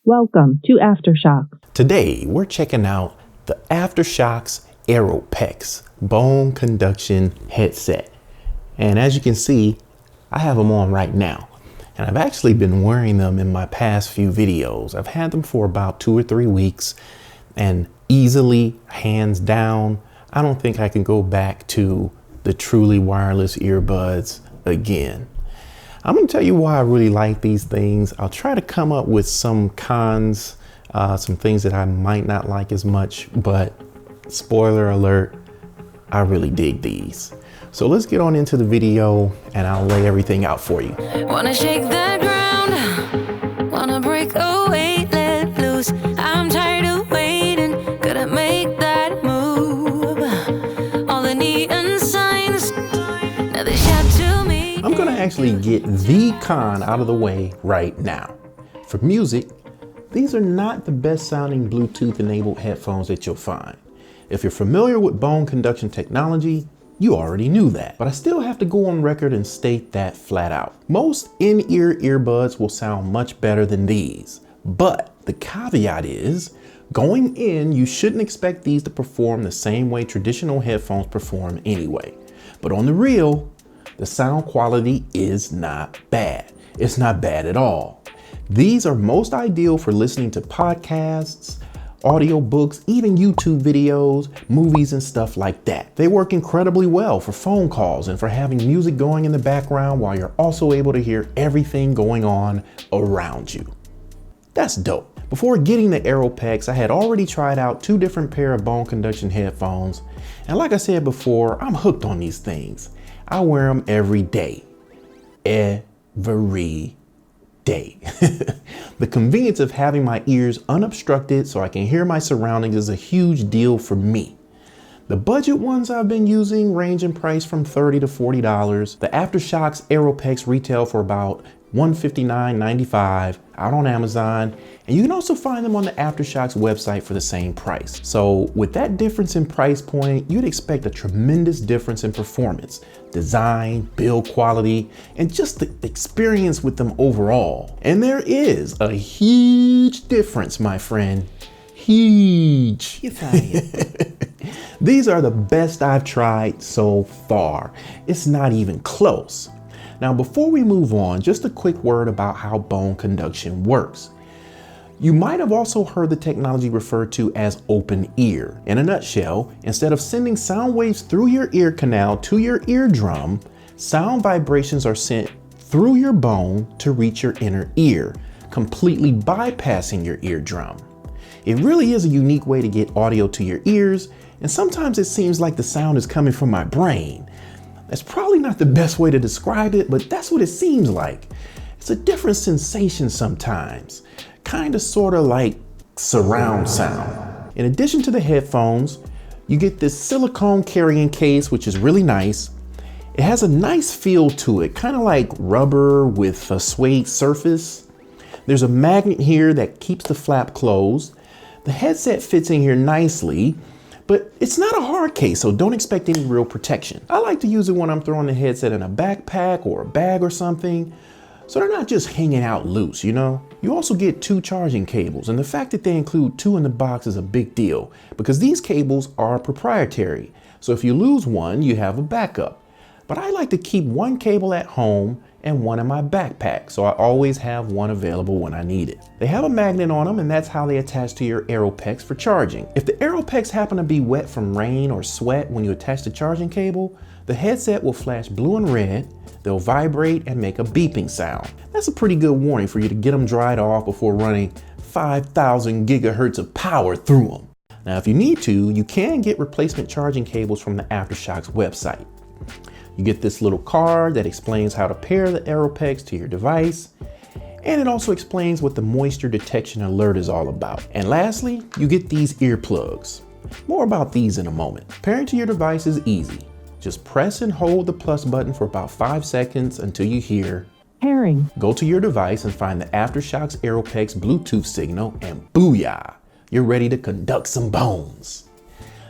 Welcome to Aftershokz. Today, we're checking out the Aftershokz Aeropex bone conduction headset. And as you can see, I have them on right now. And I've actually been wearing them in my past few videos. I've had them for about 2 or 3 weeks, and easily, hands down, I don't think I can go back to the truly wireless earbuds again. I'm going to tell you why I really like these things. I'll try to come up with some cons, some things that I might not like as much, but spoiler alert, I really dig these. So let's get on into the video and I'll lay everything out for you. Wanna shake the ground, wanna break away, let loose. I'm tired of waiting, gotta make that move. All the neon signs, now they shout to me. I'm gonna actually get the con out of the way right now. For music, these are not the best sounding Bluetooth enabled headphones that you'll find. If you're familiar with bone conduction technology, you already knew that, but I still have to go on record and state that flat out. Most in-ear earbuds will sound much better than these, but the caveat is, going in, you shouldn't expect these to perform the same way traditional headphones perform anyway. But on the real, the sound quality is not bad. It's not bad at all. These are most ideal for listening to podcasts, audiobooks, even YouTube videos, movies, and stuff like that. They work incredibly well for phone calls and for having music going in the background while you're also able to hear everything going on around you. That's dope. Before getting the Aeropex, I had already tried out 2 different pair of bone conduction headphones. And like I said before, I'm hooked on these things. I wear them every day. Every day. The convenience of having my ears unobstructed so I can hear my surroundings is a huge deal for me. The budget ones I've been using range in price from $30 to $40. The Aftershokz Aeropex retail for about $159.95 out on Amazon, and you can also find them on the Aftershokz website for the same price. So with that difference in price point, you'd expect a tremendous difference in performance, design, build quality, and just the experience with them overall. And there is a huge difference, my friend. Huge. These are the best I've tried so far. It's not even close. Now, before we move on, just a quick word about how bone conduction works. You might have also heard the technology referred to as open ear. In a nutshell, instead of sending sound waves through your ear canal to your eardrum, sound vibrations are sent through your bone to reach your inner ear, completely bypassing your eardrum. It really is a unique way to get audio to your ears, and sometimes it seems like the sound is coming from my brain. That's probably not the best way to describe it, but that's what it seems like. It's a different sensation sometimes, kind of sort of like surround sound. In addition to the headphones, you get this silicone carrying case, which is really nice. It has a nice feel to it, kind of like rubber with a suede surface. There's a magnet here that keeps the flap closed. The headset fits in here nicely, but it's not a hard case, so don't expect any real protection. I like to use it when I'm throwing the headset in a backpack or a bag or something, so they're not just hanging out loose, you know? You also get 2 charging cables, and the fact that they include 2 in the box is a big deal because these cables are proprietary. So if you lose one, you have a backup. But I like to keep 1 cable at home and 1 in my backpack, so I always have 1 available when I need it. They have a magnet on them, and that's how they attach to your Aeropex for charging. If the Aeropex happen to be wet from rain or sweat when you attach the charging cable, the headset will flash blue and red, they'll vibrate and make a beeping sound. That's a pretty good warning for you to get them dried off before running 5,000 gigahertz of power through them. Now, if you need to, you can get replacement charging cables from the Aftershokz website. You get this little card that explains how to pair the Aeropex to your device, and it also explains what the moisture detection alert is all about. And lastly, you get these earplugs. More about these in a moment. Pairing to your device is easy. Just press and hold the plus button for about 5 seconds until you hear Pairing. Go to your device and find the Aftershokz Aeropex Bluetooth signal, and booyah, you're ready to conduct some bones.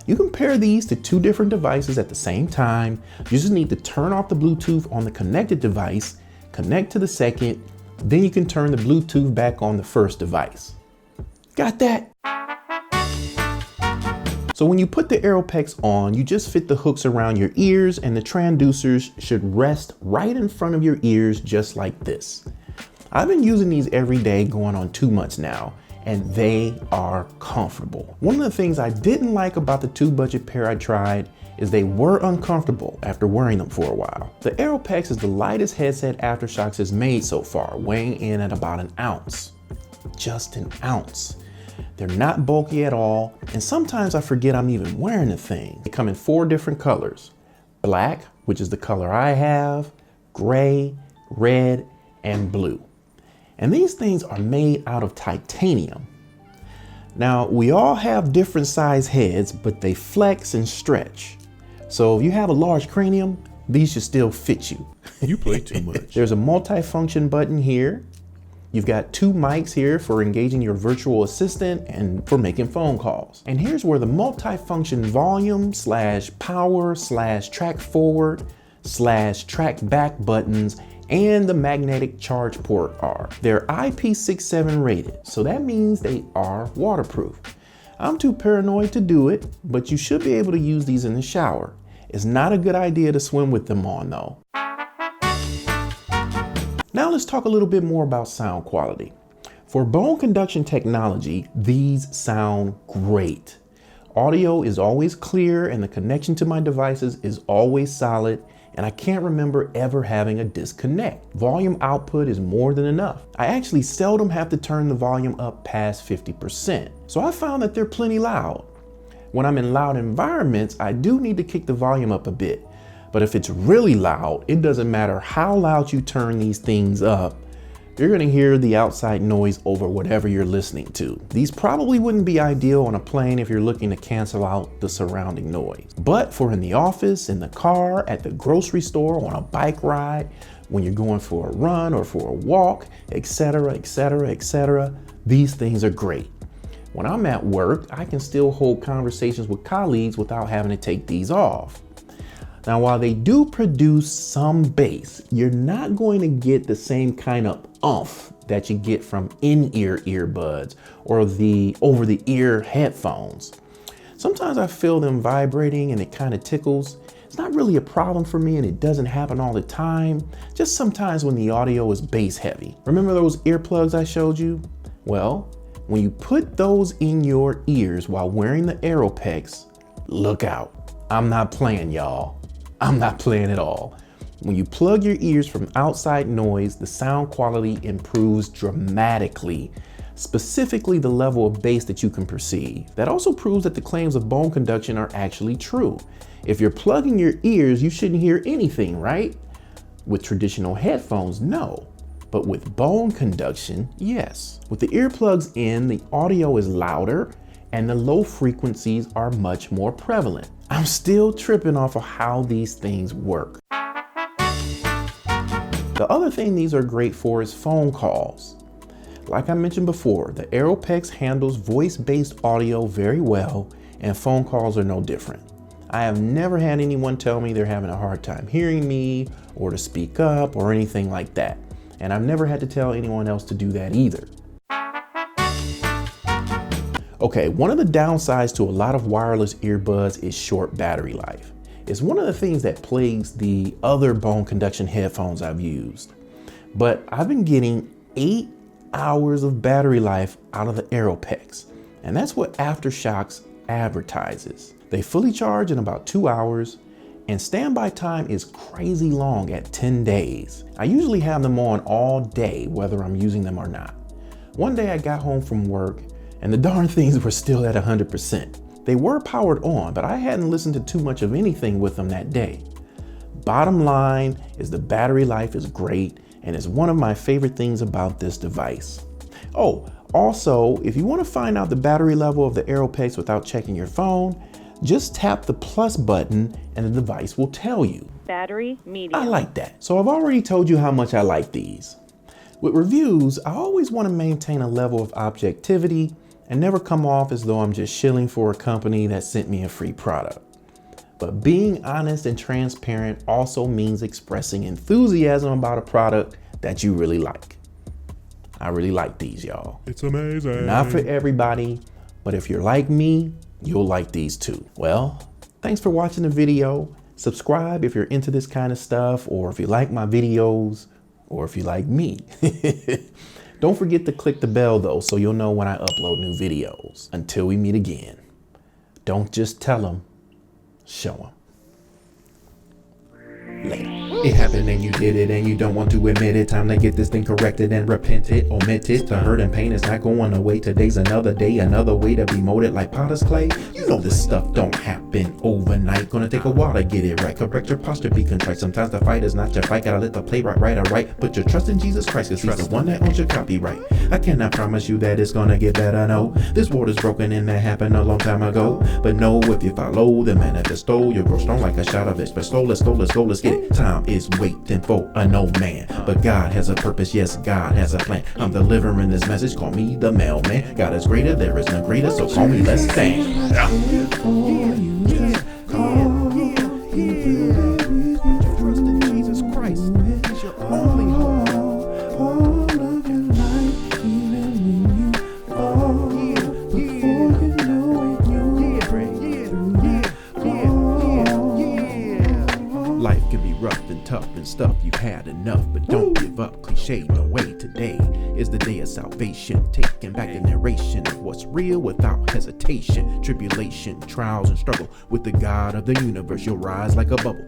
You can pair these to 2 different devices at the same time. You just need to turn off the Bluetooth on the connected device, connect to the second, then you can turn the Bluetooth back on the first device. Got that? So when you put the Aeropex on, you just fit the hooks around your ears and the transducers should rest right in front of your ears just like this. I've been using these every day going on 2 months now, and they are comfortable. One of the things I didn't like about the 2 budget pair I tried is they were uncomfortable after wearing them for a while. The Aeropex is the lightest headset Aftershokz has made so far, weighing in at about an ounce. Just an ounce. They're not bulky at all, and sometimes I forget I'm even wearing the thing. They come in 4 different colors. Black, which is the color I have, gray, red, and blue. And these things are made out of titanium. Now, we all have different size heads, but they flex and stretch. So if you have a large cranium, these should still fit you. You play too much. There's a multi-function button here. You've got 2 mics here for engaging your virtual assistant and for making phone calls. And here's where the multi-function volume / power / track forward / track back buttons and the magnetic charge port are. They're IP67 rated, so that means they are waterproof. I'm too paranoid to do it, but you should be able to use these in the shower. It's not a good idea to swim with them on though. Now let's talk a little bit more about sound quality. For bone conduction technology, these sound great. Audio is always clear and the connection to my devices is always solid, and I can't remember ever having a disconnect. Volume output is more than enough. I actually seldom have to turn the volume up past 50%, so I found that they're plenty loud. When I'm in loud environments, I do need to kick the volume up a bit. But if it's really loud, it doesn't matter how loud you turn these things up, you're gonna hear the outside noise over whatever you're listening to. These probably wouldn't be ideal on a plane if you're looking to cancel out the surrounding noise. But for in the office, in the car, at the grocery store, on a bike ride, when you're going for a run or for a walk, etc., etc., etc., these things are great. When I'm at work, I can still hold conversations with colleagues without having to take these off. Now, while they do produce some bass, you're not going to get the same kind of oomph that you get from in-ear earbuds or the over-the-ear headphones. Sometimes I feel them vibrating and it kind of tickles. It's not really a problem for me and it doesn't happen all the time, just sometimes when the audio is bass heavy. Remember those earplugs I showed you? Well, when you put those in your ears while wearing the Aeropex, look out. I'm not playing, y'all. I'm not playing at all. When you plug your ears from outside noise, the sound quality improves dramatically, specifically the level of bass that you can perceive. That also proves that the claims of bone conduction are actually true. If you're plugging your ears, you shouldn't hear anything, right? With traditional headphones, no. But with bone conduction, yes. With the earplugs in, the audio is louder and the low frequencies are much more prevalent. I'm still tripping off of how these things work. The other thing these are great for is phone calls. Like I mentioned before, the Aeropex handles voice-based audio very well, and phone calls are no different. I have never had anyone tell me they're having a hard time hearing me or to speak up or anything like that. And I've never had to tell anyone else to do that either. Okay, one of the downsides to a lot of wireless earbuds is short battery life. It's one of the things that plagues the other bone conduction headphones I've used. But I've been getting 8 hours of battery life out of the Aeropex, and that's what Aftershokz advertises. They fully charge in about 2 hours, and standby time is crazy long at 10 days. I usually have them on all day, whether I'm using them or not. One day I got home from work, and the darn things were still at 100%. They were powered on, but I hadn't listened to too much of anything with them that day. Bottom line is the battery life is great and is one of my favorite things about this device. Oh, also, if you want to find out the battery level of the Aeropex without checking your phone, just tap the plus button and the device will tell you. Battery, medium. I like that. So I've already told you how much I like these. With reviews, I always want to maintain a level of objectivity and never come off as though I'm just shilling for a company that sent me a free product. But being honest and transparent also means expressing enthusiasm about a product that you really like. I really like these, y'all. It's amazing. Not for everybody, but if you're like me, you'll like these too. Well, thanks for watching the video. Subscribe if you're into this kind of stuff, or if you like my videos, or if you like me. Don't forget to click the bell though, so you'll know when I upload new videos. Until we meet again, don't just tell them, show them. Later. It happened and you did it and you don't want to admit it. Time to get this thing corrected and repent it, omit it. The hurt and pain is not going away. Today's another day, another way to be molded like potter's clay. You know this stuff don't happen overnight. Gonna take a while to get it right. Correct your posture, be contrite. Sometimes the fight is not your fight. Gotta let the playwright write or right. Put your trust in Jesus Christ, cause he's the one that owns your copyright. I cannot promise you that it's gonna get better, no. This world is broken and that happened a long time ago. But no, if you follow the manifesto, you'll grow strong like a shot of espresso. Let's go, let's go, let's get it. Time is waiting for an old man, but God has a purpose, yes, God has a plan. I'm delivering this message, call me the mailman. God is greater, there is none greater, so call me, let's stand. Trust in Jesus Christ, he's your only hope. Life can be rough and tough and stuff, you've had enough, but don't give up, cliche, no way. Today is the day of salvation, taking back the narration of what's real without hesitation. Tribulation, trials and struggle, with the God of the universe, you'll rise like a bubble.